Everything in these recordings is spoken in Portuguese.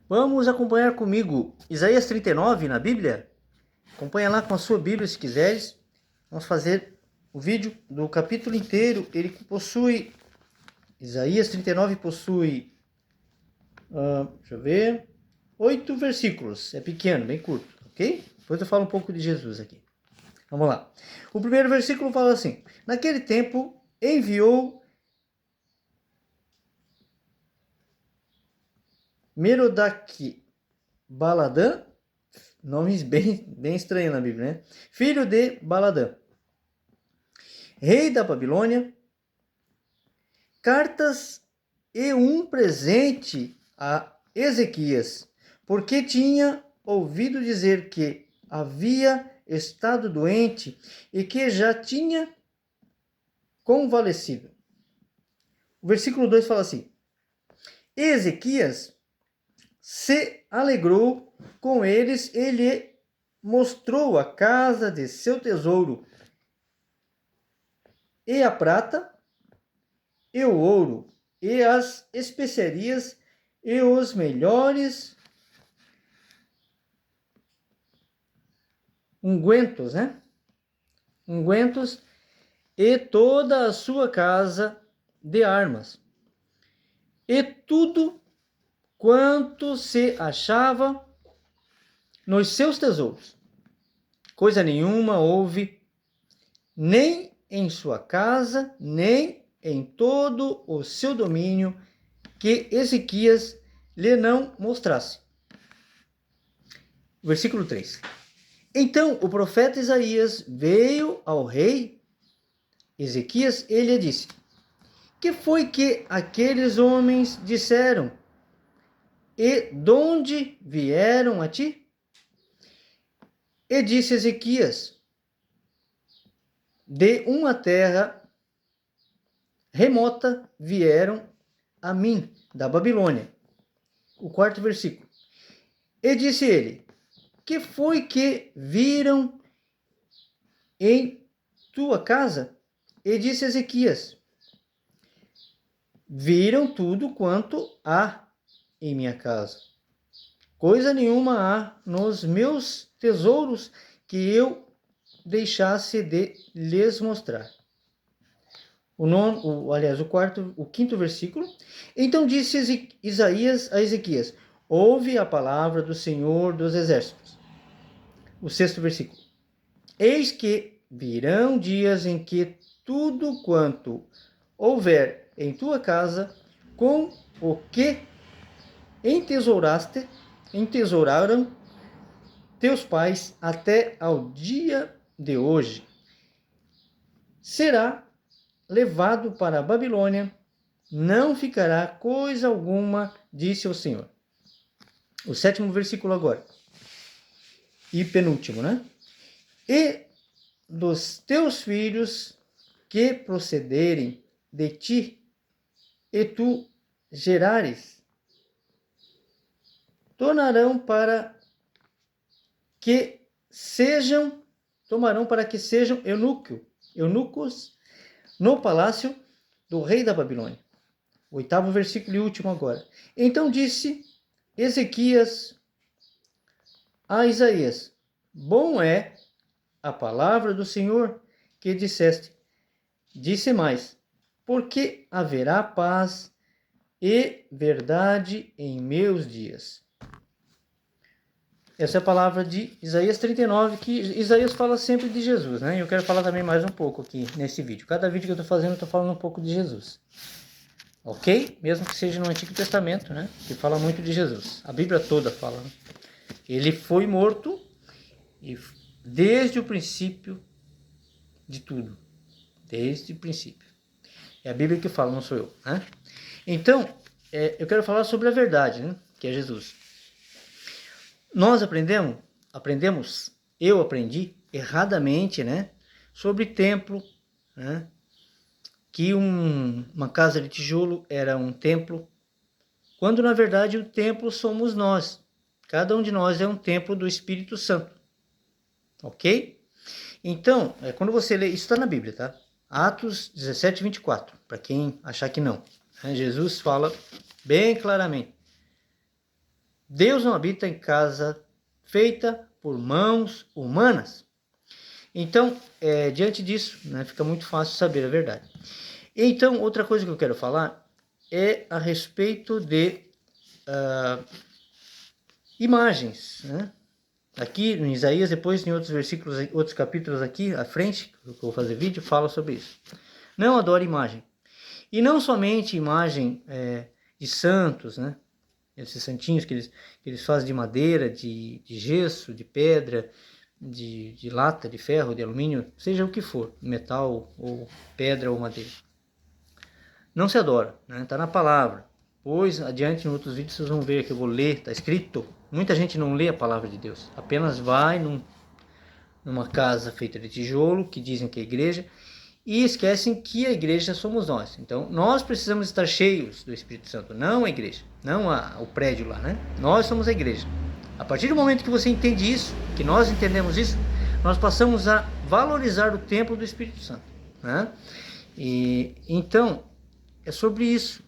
Vamos acompanhar comigo Isaías 39 na Bíblia? Acompanha lá com a sua Bíblia se quiseres. Vamos fazer o vídeo do capítulo inteiro. Ele possui, Isaías 39 possui, deixa eu ver, 8 versículos. É pequeno, bem curto, ok? Depois eu falo um pouco de Jesus aqui. Vamos lá. O primeiro versículo fala assim: naquele tempo enviou Merodach-Baladã, nomes bem estranhos na Bíblia, né? Filho de Baladã, rei da Babilônia, cartas e um presente a Ezequias, porque tinha ouvido dizer que havia estado doente e que já tinha convalescido. O versículo 2 fala assim: Ezequias se alegrou com eles e lhe mostrou a casa de seu tesouro, e a prata, e o ouro, e as especiarias, e os melhores ungüentos, Ungüentos, e toda a sua casa de armas, e tudo quanto se achava nos seus tesouros. Coisa nenhuma houve, nem em sua casa, nem em todo o seu domínio, que Ezequias lhe não mostrasse. Versículo 3. Então o profeta Isaías veio ao rei Ezequias e lhe disse: que foi que aqueles homens disseram? E donde vieram a ti? E disse Ezequias: de uma terra remota vieram a mim, da Babilônia. O quarto versículo. E disse ele: que foi que viram em tua casa? E disse Ezequias: viram tudo quanto há em minha casa. Coisa nenhuma há nos meus tesouros que eu deixasse de lhes mostrar. O quinto versículo. Então disse Isaías a Ezequias: ouve a palavra do Senhor dos Exércitos. O sexto versículo. Eis que virão dias em que tudo quanto houver em tua casa, com o que entesouraram teus pais até ao dia de hoje, será levado para a Babilônia, não ficará coisa alguma, disse o Senhor. O sétimo versículo agora. E penúltimo, E dos teus filhos que procederem de ti, e tu gerares, tomarão para que sejam eunucos no palácio do rei da Babilônia. Oitavo versículo e último agora. Então disse Ezequias a Isaías: bom é a palavra do Senhor que disseste. Disse mais: porque haverá paz e verdade em meus dias. Essa é a palavra de Isaías 39, que Isaías fala sempre de Jesus, E eu quero falar também mais um pouco aqui nesse vídeo. Cada vídeo que eu estou fazendo, eu estou falando um pouco de Jesus. Ok? Mesmo que seja no Antigo Testamento, Que fala muito de Jesus. A Bíblia toda fala, Ele foi morto e desde o princípio de tudo. Desde o princípio. É a Bíblia que fala, não sou eu, Então, eu quero falar sobre a verdade, Que é Jesus. Nós aprendemos, eu aprendi erradamente, sobre templo, que uma casa de tijolo era um templo, quando na verdade o templo somos nós. Cada um de nós é um templo do Espírito Santo, ok? Então, quando você lê, isso está na Bíblia, tá? Atos 17, 24, para quem achar que não. Jesus fala bem claramente. Deus não habita em casa feita por mãos humanas. Então, diante disso, né, fica muito fácil saber a verdade. Então, outra coisa que eu quero falar é a respeito de imagens, né? Aqui em Isaías, depois em outros versículos, outros capítulos aqui à frente, que eu vou fazer vídeo, fala sobre isso. Não adore imagem. E não somente imagem de santos, né? Esses santinhos que eles fazem de madeira, de gesso, de pedra, de lata, de ferro, de alumínio, seja o que for, metal ou pedra ou madeira. Não se adora, né? Está na palavra. Pois adiante em outros vídeos vocês vão ver que eu vou ler, está escrito. Muita gente não lê a palavra de Deus, apenas vai numa casa feita de tijolo, que dizem que é igreja, e esquecem que a igreja somos nós. Então, nós precisamos estar cheios do Espírito Santo, não a igreja, não o prédio lá, né? Nós somos a igreja. A partir do momento que você entende isso, que nós entendemos isso, nós passamos a valorizar o templo do Espírito Santo, né? E então, é sobre isso.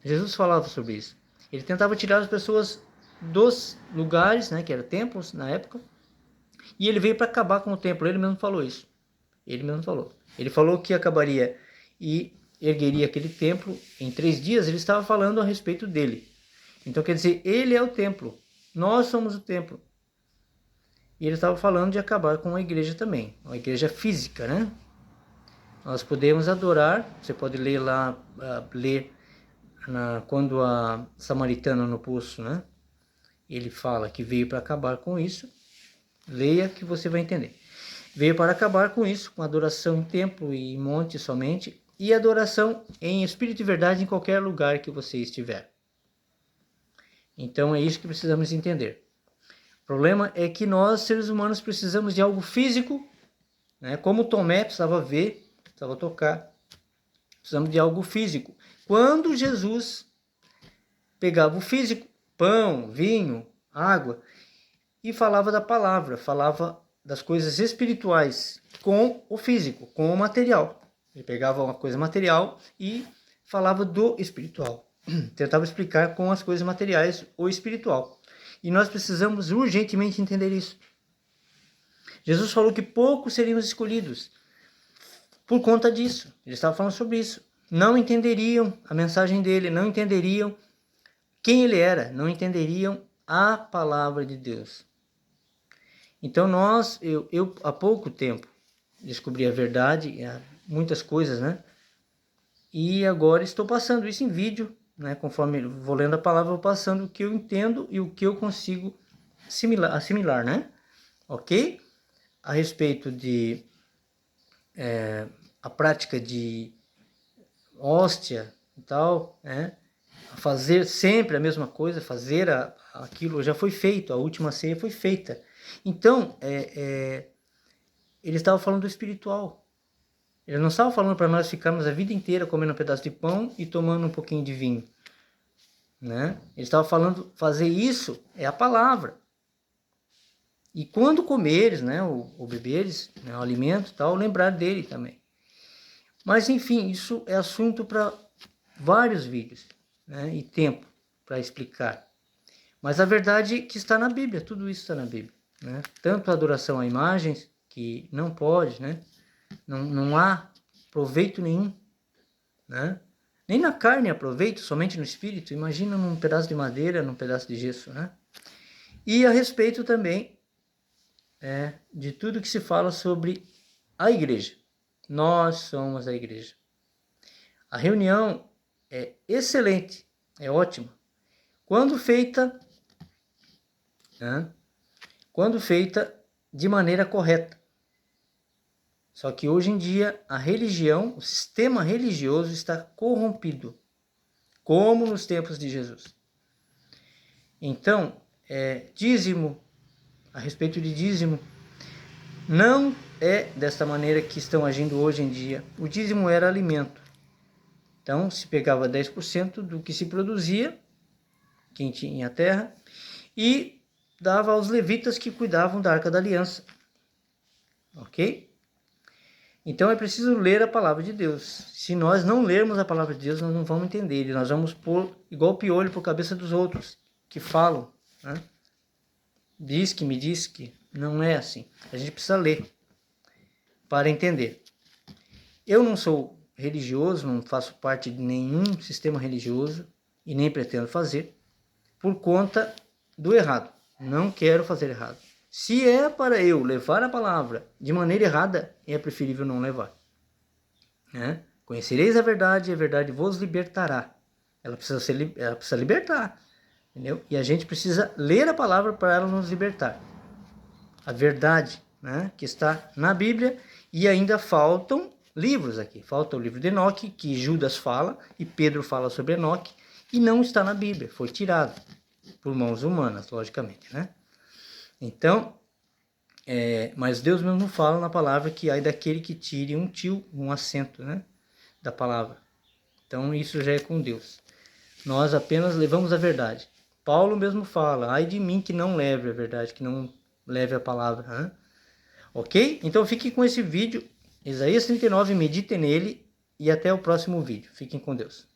Jesus falava sobre isso. Ele tentava tirar as pessoas dos lugares, né, que eram templos na época, e ele veio para acabar com o templo. Ele mesmo falou isso. Ele mesmo falou. Ele falou que acabaria e ergueria aquele templo em 3 dias. Ele estava falando a respeito dele. Então, quer dizer, ele é o templo. Nós somos o templo. E ele estava falando de acabar com a igreja também. A igreja física, né? Nós podemos adorar. Você pode ler lá, quando a samaritana no poço, né? Ele fala que veio para acabar com isso. Leia que você vai entender. Veio para acabar com isso, com adoração em templo e em monte somente, e adoração em espírito e verdade em qualquer lugar que você estiver. Então é isso que precisamos entender. O problema é que nós, seres humanos, precisamos de algo físico, né? Como Tomé precisava ver, precisava tocar. Precisamos de algo físico. Quando Jesus pegava o físico, pão, vinho, água, e falava da palavra, falava das coisas espirituais com o físico, com o material. Ele pegava uma coisa material e falava do espiritual. Tentava explicar com as coisas materiais o espiritual. E nós precisamos urgentemente entender isso. Jesus falou que poucos seriam escolhidos por conta disso. Ele estava falando sobre isso. Não entenderiam a mensagem dele, não entenderiam quem ele era, não entenderiam a palavra de Deus. Então eu há pouco tempo descobri a verdade, muitas coisas, né? E agora estou passando isso em vídeo, né? Conforme vou lendo a palavra, vou passando o que eu entendo e o que eu consigo assimilar, né? Ok? A respeito de a prática de hóstia e tal, né? Fazer sempre a mesma coisa, fazer aquilo já foi feito, a última ceia foi feita. Então, ele estava falando do espiritual. Ele não estava falando para nós ficarmos a vida inteira comendo um pedaço de pão e tomando um pouquinho de vinho, né? Ele estava falando, fazer isso é a palavra. E quando comeres, né, ou beberes, né, o alimento e tal, lembrar dele também. Mas, enfim, isso é assunto para vários vídeos, né, e tempo para explicar. Mas a verdade é que está na Bíblia, tudo isso está na Bíblia, né? Tanto a adoração a imagens, que não pode, né? Não há proveito nenhum, né? Nem na carne há proveito, somente no espírito. Imagina num pedaço de madeira, num pedaço de gesso, né? E a respeito também de tudo que se fala sobre a igreja. Nós somos a igreja. A reunião é excelente, é ótima. Quando feita de maneira correta. Só que hoje em dia a religião, o sistema religioso está corrompido, como nos tempos de Jesus. Então, dízimo, a respeito de dízimo, não é desta maneira que estão agindo hoje em dia. O dízimo era alimento. Então, se pegava 10% do que se produzia, quem tinha a terra, e dava aos levitas que cuidavam da Arca da Aliança. Ok? Então é preciso ler a palavra de Deus. Se nós não lermos a palavra de Deus, nós não vamos entender. E nós vamos pôr igual piolho por cabeça dos outros que falam, né? Me diz que não é assim. A gente precisa ler para entender. Eu não sou religioso, não faço parte de nenhum sistema religioso e nem pretendo fazer por conta do errado. Não quero fazer errado. Se é para eu levar a palavra de maneira errada, é preferível não levar. Né? Conhecereis a verdade vos libertará. Ela precisa libertar. Entendeu? E a gente precisa ler a palavra para ela nos libertar. A verdade, né, que está na Bíblia, e ainda faltam livros aqui. Falta o livro de Enoque, que Judas fala, e Pedro fala sobre Enoque, e não está na Bíblia, foi tirado por mãos humanas, logicamente, né? Então, mas Deus mesmo fala na palavra que ai daquele que tire um acento, né, da palavra. Então, isso já é com Deus. Nós apenas levamos a verdade. Paulo mesmo fala, ai de mim que não leve a verdade, que não leve a palavra, né? Ok? Então fiquem com esse vídeo, Isaías 39, meditem nele e até o próximo vídeo. Fiquem com Deus.